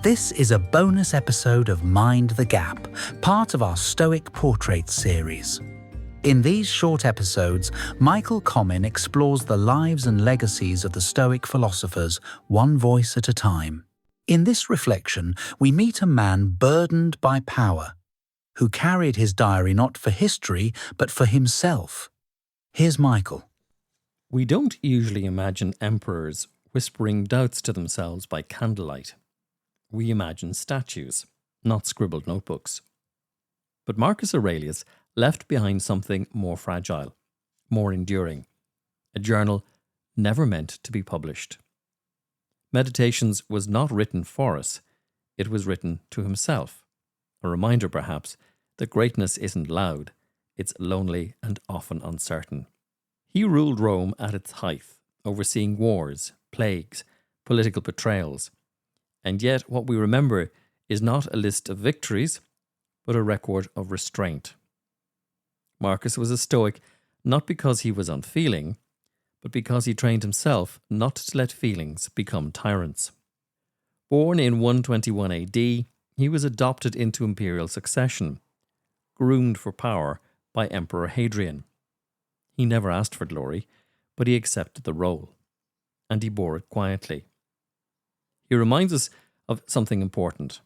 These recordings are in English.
This is a bonus episode of Mind the Gap, part of our Stoic Portraits series. In these short episodes, Michael Comyn explores the lives and legacies of the Stoic philosophers, one voice at a time. In this reflection, we meet a man burdened by power, who carried his diary not for history, but for himself. Here's Michael. We don't usually imagine emperors whispering doubts to themselves by candlelight. We imagine statues, not scribbled notebooks. But Marcus Aurelius left behind something more fragile, more enduring, a journal never meant to be published. Meditations was not written for us, it was written to himself. A reminder, perhaps, that greatness isn't loud, it's lonely and often uncertain. He ruled Rome at its height, overseeing wars, plagues, political betrayals. And yet what we remember is not a list of victories, but a record of restraint. Marcus was a Stoic not because he was unfeeling, but because he trained himself not to let feelings become tyrants. Born in 121 AD, he was adopted into imperial succession, groomed for power by Emperor Hadrian. He never asked for glory, but he accepted the role, and he bore it quietly. He reminds us of something important,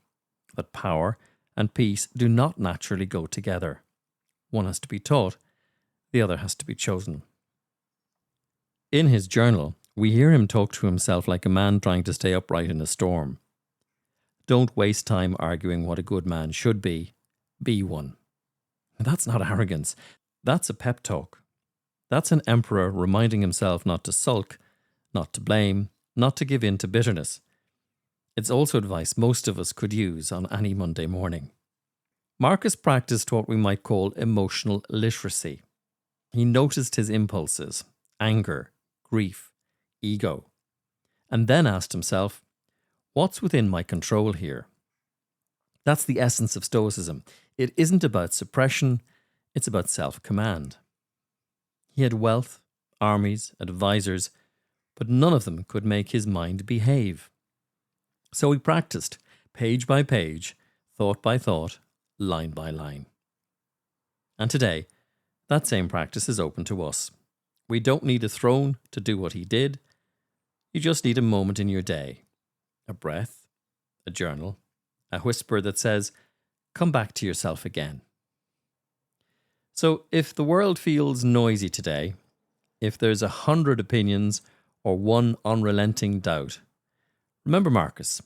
that power and peace do not naturally go together. One has to be taught, the other has to be chosen. In his journal, we hear him talk to himself like a man trying to stay upright in a storm. Don't waste time arguing what a good man should be one. That's not arrogance, that's a pep talk. That's an emperor reminding himself not to sulk, not to blame, not to give in to bitterness. It's also advice most of us could use on any Monday morning. Marcus practiced what we might call emotional literacy. He noticed his impulses, anger, grief, ego, and then asked himself, what's within my control here? That's the essence of Stoicism. It isn't about suppression, it's about self-command. He had wealth, armies, advisors, but none of them could make his mind behave. So he practiced, page by page, thought by thought, line by line. And today, that same practice is open to us. We don't need a throne to do what he did. You just need a moment in your day. A breath, a journal, a whisper that says, come back to yourself again. So if the world feels noisy today, if there's 100 opinions or one unrelenting doubt, remember Marcus,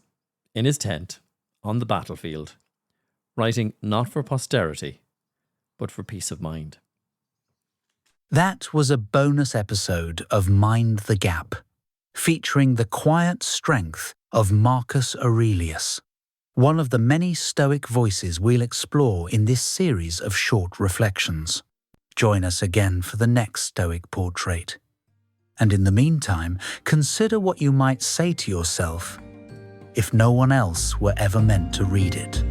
in his tent, on the battlefield, writing not for posterity, but for peace of mind. That was a bonus episode of Mind the Gap, featuring the quiet strength of Marcus Aurelius, one of the many Stoic voices we'll explore in this series of short reflections. Join us again for the next Stoic portrait. And in the meantime, consider what you might say to yourself if no one else were ever meant to read it.